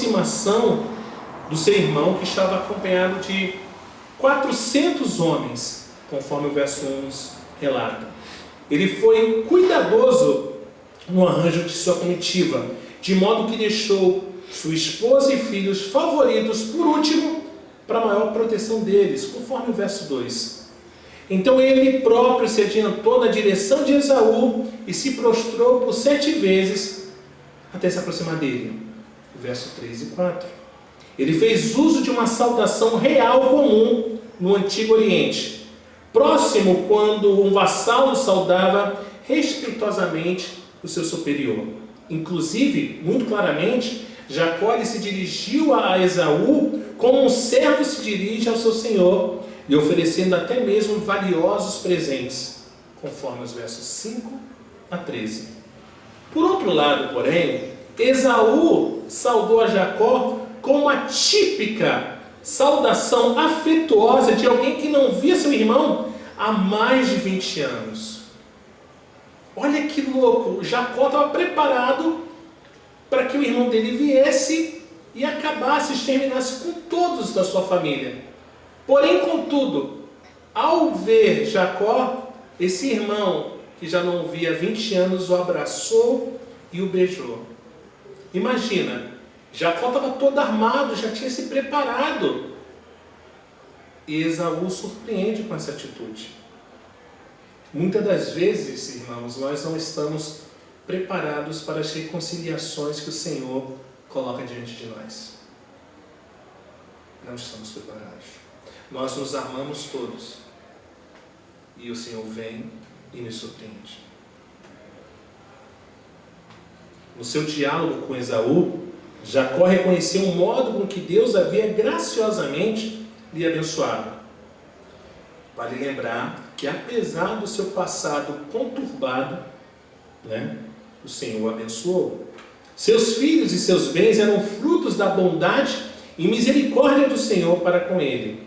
aproximação do seu irmão, que estava acompanhado de 400 homens, conforme o verso 11 relata. Ele foi cuidadoso no arranjo de sua comitiva, de modo que deixou sua esposa e filhos favoritos por último, para maior proteção deles, conforme o verso 2. Então ele próprio se adiantou na direção de Esaú e se prostrou por 7 vezes até se aproximar dele. Verso 3 e 4. Ele fez uso de uma saudação real comum no Antigo Oriente, próximo quando um vassalo saudava respeitosamente o seu superior. Inclusive, muito claramente, Jacó ele se dirigiu a Esaú como um servo se dirige ao seu senhor, lhe oferecendo até mesmo valiosos presentes, conforme os versos 5 a 13. Por outro lado, porém, Esaú saudou a Jacó com uma típica saudação afetuosa de alguém que não via seu irmão há mais de 20 anos. Olha que louco, Jacó estava preparado para que o irmão dele viesse e acabasse, exterminasse com todos da sua família. Porém, contudo, ao ver Jacó, esse irmão que já não o via há 20 anos o abraçou e o beijou. Imagina, Jacó estava todo armado, já tinha se preparado. E Esaú surpreende com essa atitude. Muitas das vezes, irmãos, nós não estamos preparados para as reconciliações que o Senhor coloca diante de nós. Não estamos preparados. Nós nos armamos todos. E o Senhor vem e nos surpreende. No seu diálogo com Esaú, Jacó reconheceu o modo com que Deus havia graciosamente lhe abençoado. Vale lembrar que, apesar do seu passado conturbado, o Senhor o abençoou. Seus filhos e seus bens eram frutos da bondade e misericórdia do Senhor para com ele.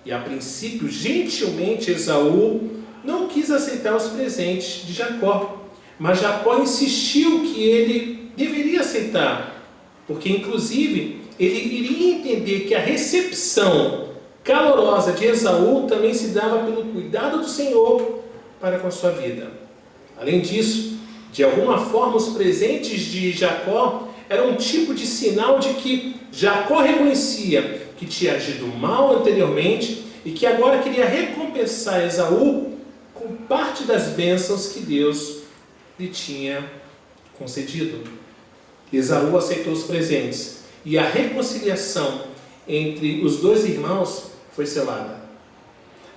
E a princípio, gentilmente, Esaú não quis aceitar os presentes de Jacó, mas Jacó insistiu que ele deveria aceitar, porque inclusive ele iria entender que a recepção calorosa de Esaú também se dava pelo cuidado do Senhor para com a sua vida. Além disso, de alguma forma os presentes de Jacó eram um tipo de sinal de que Jacó reconhecia que tinha agido mal anteriormente e que agora queria recompensar Esaú com parte das bênçãos que Deus lhe tinha concedido. Esaú aceitou os presentes e a reconciliação entre os dois irmãos foi selada.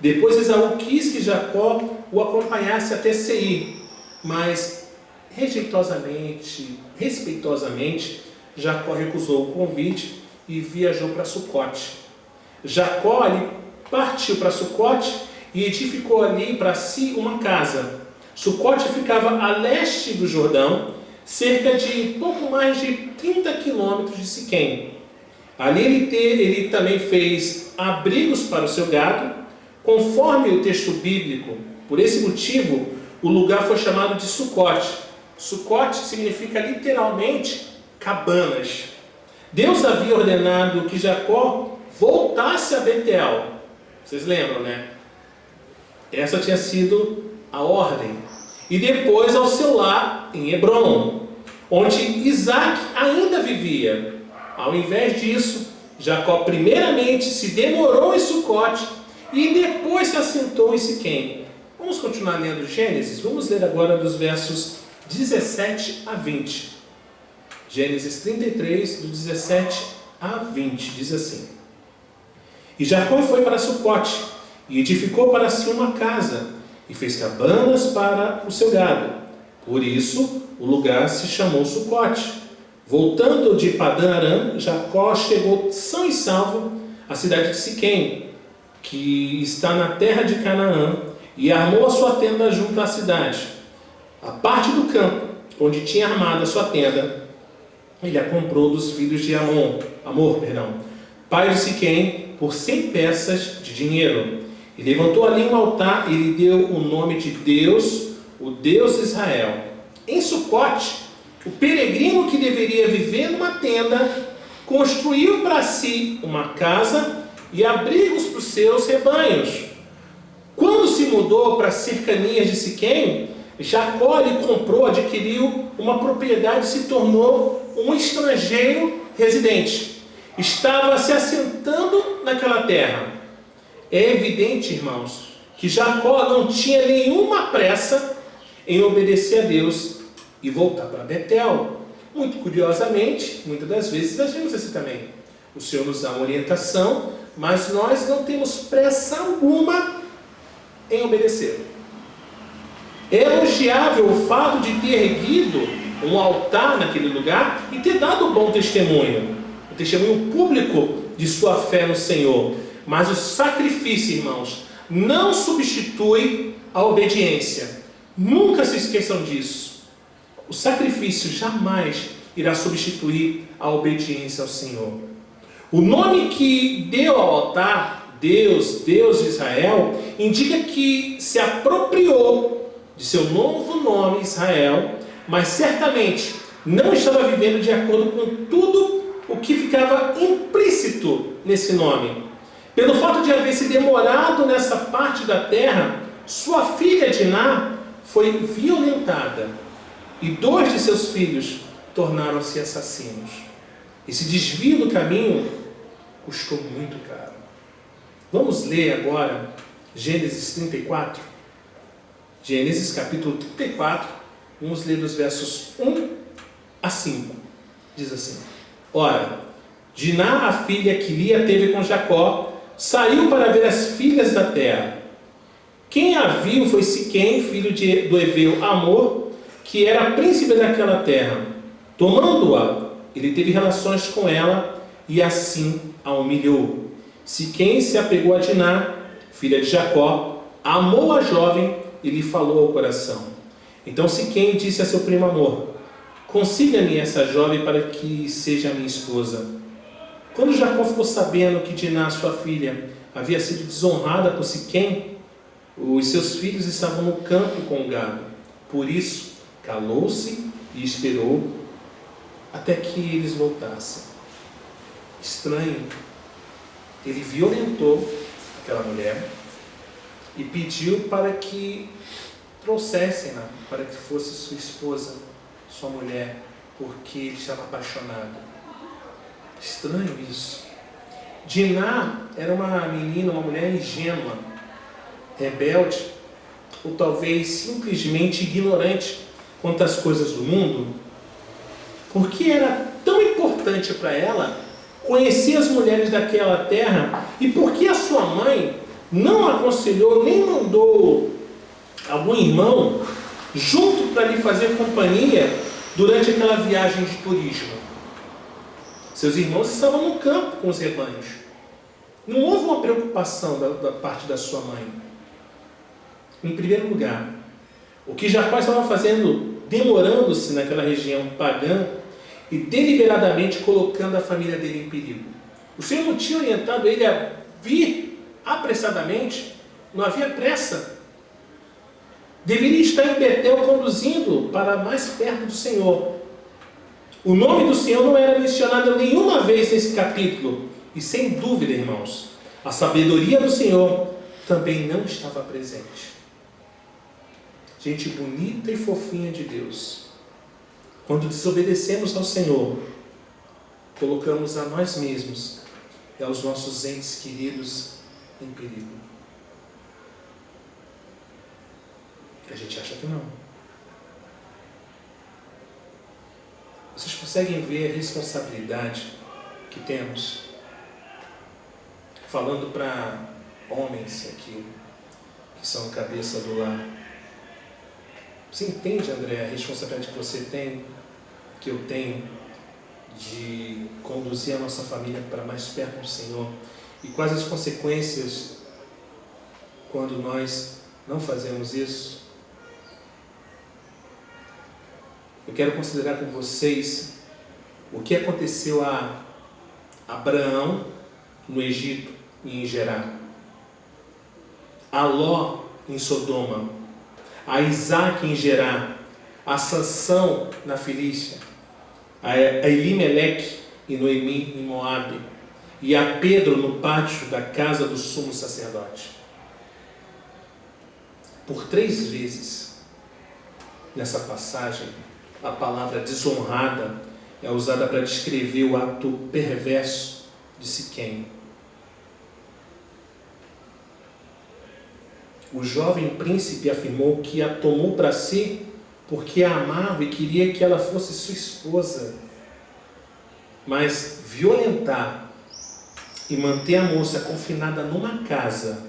Depois Esaú quis que Jacó o acompanhasse até Seir, mas respeitosamente, Jacó recusou o convite e viajou para Sucote. Jacó partiu para Sucote e edificou ali para si uma casa. Sucote ficava a leste do Jordão, cerca de pouco mais de 30 quilômetros de Siquém. Ali ele também fez abrigos para o seu gado, conforme o texto bíblico. Por esse motivo, o lugar foi chamado de Sucote. Sucote significa literalmente cabanas. Deus havia ordenado que Jacó voltasse a Betel. Vocês lembram, né? Essa tinha sido a ordem. E depois ao seu lar em Hebrom, onde Isaac ainda vivia. Ao invés disso, Jacó primeiramente se demorou em Sucote e depois se assentou em Siquém. Vamos continuar lendo Gênesis? Vamos ler agora dos versos 17 a 20. Gênesis 33, do 17 a 20, diz assim: E Jacó foi para Sucote, e edificou para si uma casa, e fez cabanas para o seu gado. Por isso, o lugar se chamou Sucote. Voltando de Padã Arã, Jacó chegou são e salvo à cidade de Siquém, que está na terra de Canaã, e armou a sua tenda junto à cidade. A parte do campo, onde tinha armado a sua tenda, ele a comprou dos filhos de Amor, pai de Siquém, por 100 peças de dinheiro. E levantou ali um altar e lhe deu o nome de Deus, o Deus de Israel. Em Sucote, o peregrino que deveria viver numa tenda construiu para si uma casa e abrigos para os seus rebanhos. Quando se mudou para as cercanias de Siquém, Jacó lhe comprou, adquiriu uma propriedade e se tornou um estrangeiro residente. Estava se assentando naquela terra. É evidente, irmãos, que Jacó não tinha nenhuma pressa em obedecer a Deus e voltar para Betel. Muito curiosamente, muitas das vezes nós vemos assim também. O Senhor nos dá uma orientação, mas nós não temos pressa alguma em obedecer. É elogiável o fato de ter erguido um altar naquele lugar e ter dado um bom testemunho, o testemunho público de sua fé no Senhor. Mas o sacrifício, irmãos, não substitui a obediência. Nunca se esqueçam disso. O sacrifício jamais irá substituir a obediência ao Senhor. O nome que deu ao altar, Deus de Israel, indica que se apropriou de seu novo nome, Israel, mas certamente não estava vivendo de acordo com tudo o que ficava implícito nesse nome. Pelo fato de haver se demorado nessa parte da terra, sua filha Diná foi violentada e 2 de seus filhos tornaram-se assassinos. Esse desvio do caminho custou muito caro. Vamos ler agora Gênesis 34. Gênesis capítulo 34, vamos ler dos versos 1 a 5. Diz assim: Ora, Diná, a filha que Lia teve com Jacó, saiu para ver as filhas da terra. Quem a viu foi Siquém, filho do heveu Amor, que era príncipe daquela terra. Tomando-a, ele teve relações com ela e assim a humilhou. Siquém se apegou a Diná, filha de Jacó, amou a jovem e lhe falou ao coração. Então Siquém disse a seu primo Amor: consiga-me essa jovem para que seja minha esposa. Quando Jacó ficou sabendo que Diná, sua filha, havia sido desonrada por Siquém, os seus filhos estavam no campo com o gado. Por isso, calou-se e esperou até que eles voltassem. Estranho, ele violentou aquela mulher e pediu para que trouxessem-na, para que fosse sua esposa, sua mulher, porque ele estava apaixonado. Estranho isso. Diná era uma menina, uma mulher ingênua, rebelde, ou talvez simplesmente ignorante quanto às coisas do mundo. Por que era tão importante para ela conhecer as mulheres daquela terra? E por que a sua mãe não aconselhou, nem mandou algum irmão junto para lhe fazer companhia durante aquela viagem de turismo? Seus irmãos estavam no campo com os rebanhos. Não houve uma preocupação da parte da sua mãe. Em primeiro lugar, o que Jacó estava fazendo, demorando-se naquela região pagã e deliberadamente colocando a família dele em perigo. O Senhor não tinha orientado ele a vir apressadamente, não havia pressa. Deveria estar em Betel conduzindo para mais perto do Senhor. O nome do Senhor não era mencionado nenhuma vez nesse capítulo. E sem dúvida, irmãos, a sabedoria do Senhor também não estava presente. Gente bonita e fofinha de Deus. Quando desobedecemos ao Senhor, colocamos a nós mesmos e aos nossos entes queridos em perigo. A gente acha que não. Vocês conseguem ver a responsabilidade que temos? Falando para homens aqui, que são cabeça do lar. Você entende, André, a responsabilidade que você tem, que eu tenho, de conduzir a nossa família para mais perto do Senhor? E quais as consequências quando nós não fazemos isso? Eu quero considerar com vocês o que aconteceu a Abraão no Egito e em Gerar, a Ló em Sodoma, a Isaac em Gerar, a Sansão na Filístia, a Elimeleque e Noemi em Moabe, e a Pedro no pátio da casa do sumo sacerdote. Por 3 vezes, nessa passagem, a palavra desonrada é usada para descrever o ato perverso de Siquém. O jovem príncipe afirmou que a tomou para si porque a amava e queria que ela fosse sua esposa. Mas violentar e manter a moça confinada numa casa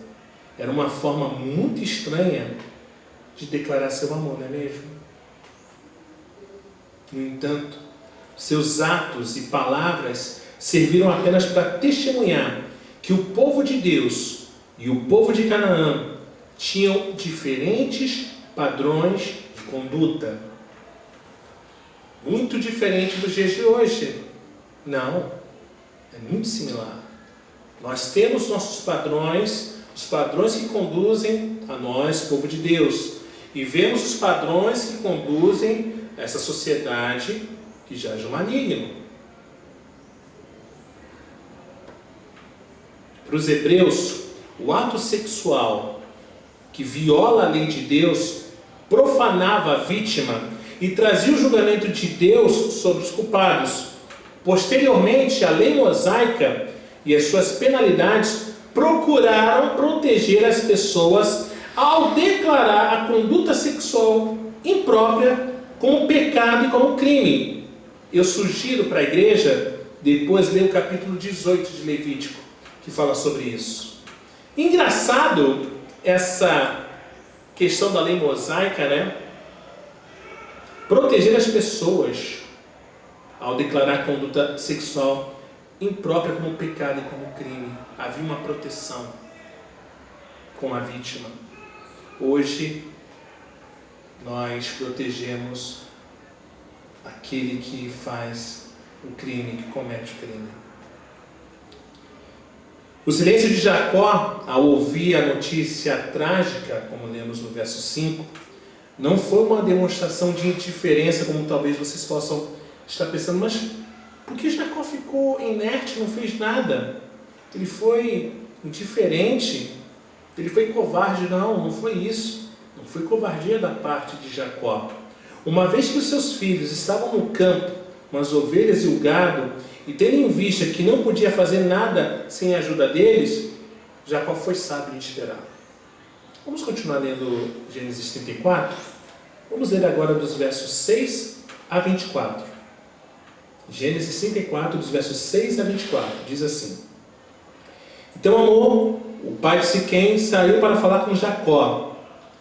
era uma forma muito estranha de declarar seu amor, não é mesmo? No entanto, seus atos e palavras serviram apenas para testemunhar que o povo de Deus e o povo de Canaã tinham diferentes padrões de conduta. Muito diferente dos dias de hoje. Não, é muito similar. Nós temos nossos padrões, os padrões que conduzem a nós, povo de Deus, e vemos os padrões que conduzem a essa sociedade que jaz o maligno. Para os hebreus, o ato sexual que viola a lei de Deus profanava a vítima e trazia o julgamento de Deus sobre os culpados. Posteriormente, a lei mosaica e as suas penalidades procuraram proteger as pessoas ao declarar a conduta sexual imprópria como pecado e como crime. Eu sugiro para a igreja depois ler o capítulo 18 de Levítico, que fala sobre isso. Engraçado essa questão da lei mosaica, né? Proteger as pessoas ao declarar a conduta sexual imprópria como pecado e como crime. Havia uma proteção com a vítima. Hoje, nós protegemos aquele que faz o crime, que comete o crime. O silêncio de Jacó, ao ouvir a notícia trágica, como lemos no verso 5, não foi uma demonstração de indiferença, como talvez vocês possam estar pensando, mas por que Jacó ficou inerte, não fez nada? Ele foi indiferente, ele foi covarde? Não foi isso. Não foi covardia da parte de Jacó. Uma vez que os seus filhos estavam no campo, com as ovelhas e o gado, e tendo em vista que não podia fazer nada sem a ajuda deles, Jacó foi sábio em esperar. Vamos continuar lendo Gênesis 34? Vamos ler agora dos versos 6 a 24. Gênesis 34, dos versos 6 a 24, diz assim: Então Amor, o pai de Siquém, saiu para falar com Jacó.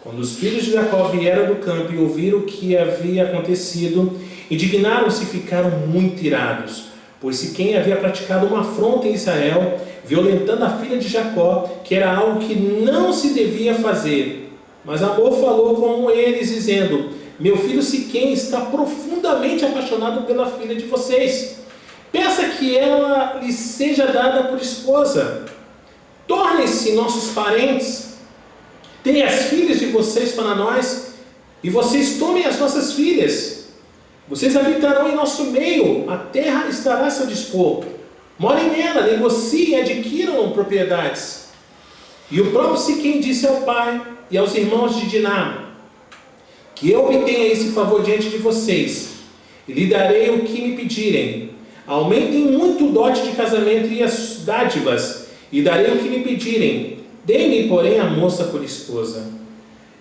Quando os filhos de Jacó vieram do campo e ouviram o que havia acontecido, indignaram-se e ficaram muito irados, pois Siquém havia praticado uma afronta em Israel, violentando a filha de Jacó, que era algo que não se devia fazer. Mas Amor falou com eles, dizendo: Meu filho Siquém está profundamente apaixonado pela filha de vocês. Peça que ela lhe seja dada por esposa. Tornem-se nossos parentes. Deem as filhas de vocês para nós, e vocês tomem as nossas filhas. Vocês habitarão em nosso meio, a terra estará a seu dispor. Morem nela, negociem e adquiram propriedades. E o próprio Siquém disse ao pai e aos irmãos de Diná: Que eu obtenha esse favor diante de vocês, e lhe darei o que me pedirem. Aumentem muito o dote de casamento e as dádivas, e darei o que me pedirem. Dê-me, porém, a moça por esposa.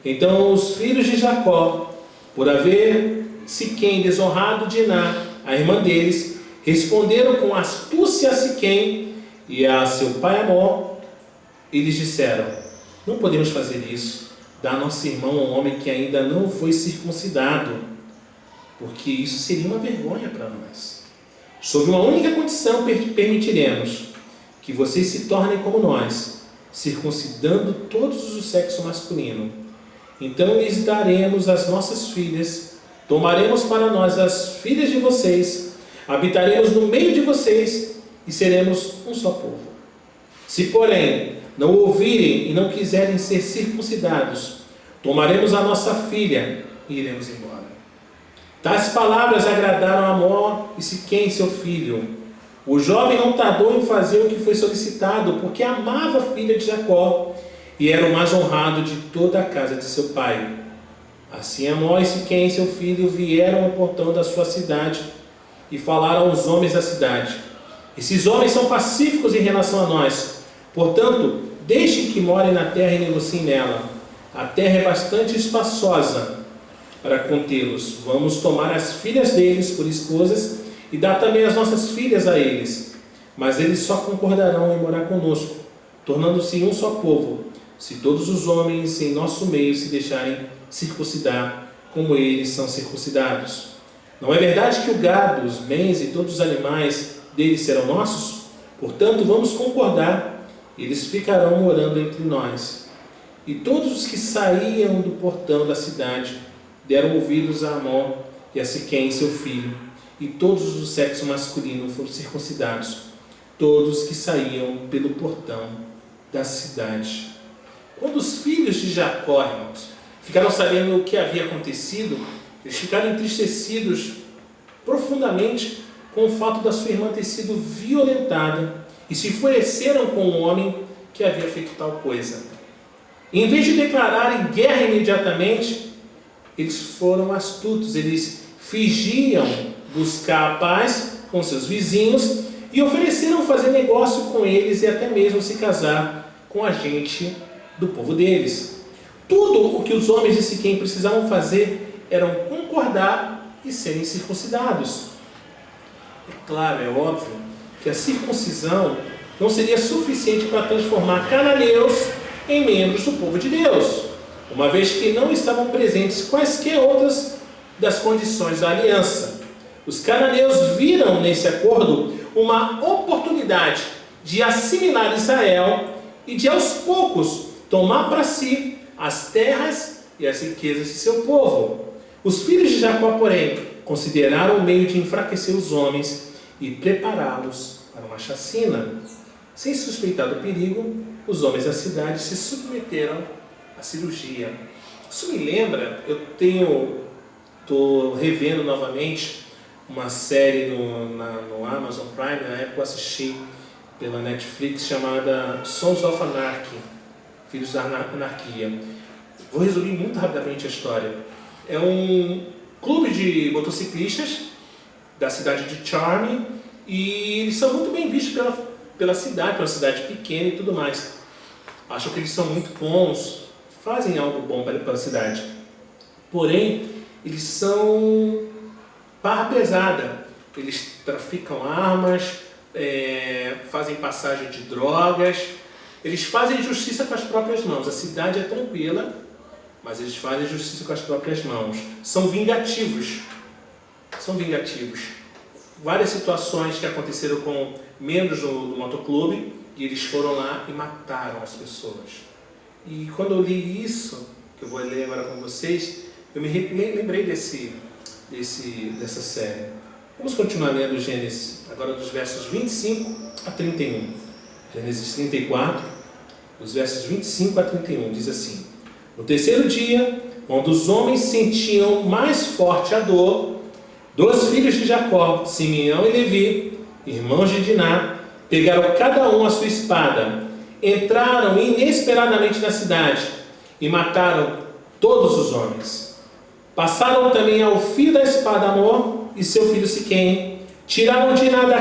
Então os filhos de Jacó, por haver Siquém desonrado Diná, a irmã deles, responderam com astúcia a Siquém e a seu pai Amor, e lhes disseram: Não podemos fazer isso, dar nosso irmão a um homem que ainda não foi circuncidado, porque isso seria uma vergonha para nós. Sob uma única condição permitiremos que vocês se tornem como nós, circuncidando todos o sexo masculino. Então lhes daremos as nossas filhas, tomaremos para nós as filhas de vocês, habitaremos no meio de vocês e seremos um só povo. Se, porém, não ouvirem e não quiserem ser circuncidados, tomaremos a nossa filha e iremos embora. Tais palavras agradaram a Amor e Siquém, seu filho. O jovem não tardou em fazer o que foi solicitado, porque amava a filha de Jacó e era o mais honrado de toda a casa de seu pai. Assim Amor e Siquém, seu filho, vieram ao portão da sua cidade e falaram aos homens da cidade: esses homens são pacíficos em relação a nós, portanto, deixem que morem na terra e negociem nela. A terra é bastante espaçosa para contê-los. Vamos tomar as filhas deles por esposas e dar também as nossas filhas a eles. Mas eles só concordarão em morar conosco, tornando-se um só povo, se todos os homens em nosso meio se deixarem circuncidar, como eles são circuncidados. Não é verdade que o gado, os bens e todos os animais deles serão nossos? Portanto, vamos concordar, eles ficarão morando entre nós. E todos os que saíam do portão da cidade deram ouvidos a Amor e a Siquém, seu filho, e todos do sexo masculino foram circuncidados, todos que saíam pelo portão da cidade. Quando os filhos de Jacó, irmãos, ficaram sabendo o que havia acontecido, eles ficaram entristecidos profundamente com o fato da sua irmã ter sido violentada e se enfureceram com o homem que havia feito tal coisa. Em vez de declararem guerra imediatamente, eles foram astutos, eles fingiam buscar a paz com seus vizinhos e ofereceram fazer negócio com eles e até mesmo se casar com a gente do povo deles. Tudo o que os homens de Siquém precisavam fazer era concordar e serem circuncidados. É claro, é óbvio que a circuncisão não seria suficiente para transformar cananeus em membros do povo de Deus, uma vez que não estavam presentes quaisquer outras das condições da aliança. Os cananeus viram nesse acordo uma oportunidade de assimilar Israel e de aos poucos tomar para si as terras e as riquezas de seu povo. Os filhos de Jacó, porém, consideraram o meio de enfraquecer os homens e prepará-los para uma chacina. Sem suspeitar do perigo, os homens da cidade se submeteram à cirurgia. Isso me lembra, estou revendo novamente uma série no Amazon Prime, na época eu assisti pela Netflix, chamada Sons of Anarchy, Filhos da Anarquia. Vou resumir muito rapidamente a história. É um clube de motociclistas da cidade de Charme e eles são muito bem vistos pela cidade, uma cidade pequena e tudo mais. Acham que eles são muito bons, fazem algo bom para a cidade. Porém, eles são barra pesada. Eles traficam armas, fazem passagem de drogas, eles fazem justiça com as próprias mãos. A cidade é tranquila, mas eles fazem justiça com as próprias mãos. São vingativos. Várias situações que aconteceram com membros do motoclube, e eles foram lá e mataram as pessoas. E quando eu li isso, que eu vou ler agora com vocês, eu me lembrei dessa série. Vamos continuar lendo Gênesis, agora dos versos 25 a 31. Gênesis 34, dos versos 25 a 31, diz assim: no terceiro dia, quando os homens sentiam mais forte a dor, 2 filhos de Jacó, Simeão e Levi, irmãos de Diná, pegaram cada um a sua espada, entraram inesperadamente na cidade e mataram todos os homens. Passaram também ao fio da espada Amor e seu filho Siquém, tiraram Diná da